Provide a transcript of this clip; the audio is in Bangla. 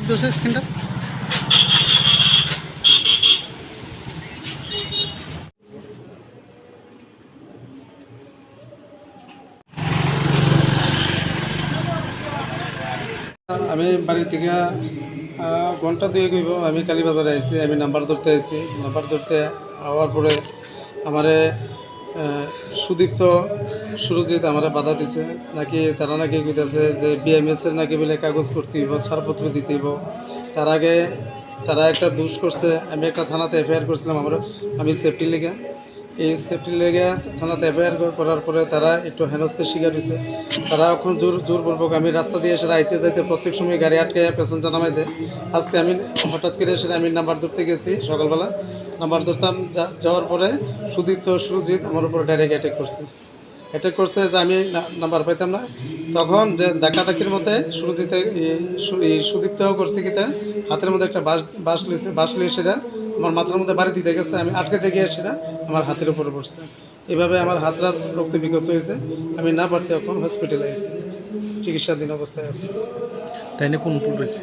তো স্ক্রিনটা। আমি বাড়ি থেকে ঘন্টা দুয়েক হইব আমি কালীবাজারে আইছি। আমি নাম্বার ধরতে আইছি। নাম্বার ধরতে হওয়ার পরে আমারে সুদীপ্ত সুরজিৎ আমারে বাধা দিছে, নাকি তারা নাকি কইতাছে যে বিএমএসের নাকি বলে কাগজ করতে হইব, ছাড়পত্র দিতে হইব। তার আগে তারা একটা দোষ করছে। আমি একটা থানাতে এফআইআর করছিলাম আমি সেফটির লেগে। এই সেফটির লেগে থানাতে এফআইআর করার পরে তারা একটু হেনস্থার শিকার হয়েছে। তারা এখন জোরপূর্বক আমি রাস্তা দিয়ে সেটা আইতে যাইতে প্রত্যেক সময় গাড়ি আটকে প্যাসেঞ্জার নামাই দেয়। আজকে আমি হঠাৎ করে সেটা আমি নাম্বার ধরতে গেছি সকালবেলা। নাম্বার ধরতাম যাওয়ার পরে সুদীপ্ত সুরজিৎ আমার উপর ডাইরেক্ট অ্যাটাক করছে যে আমি নাম্বার পাইতাম না। তখন যে ধাক্কাধাক্কির মধ্যে সুরজিৎ সুদীপ্ত করছে কিতা হাতের মধ্যে একটা বাঁশ লিয়ে সেটা আমার মাথার মধ্যে বাড়ি দিতে গেছে। আমি আটকে গিয়ে সেটা আমার হাতের উপরে পড়ছে। এভাবে আমার হাতটা রক্ত বিগত হয়েছে। আমি না পারতে এখন হসপিটালে আছি, চিকিৎসাধীন অবস্থায় আছি। তাই না কোন পুলিশ?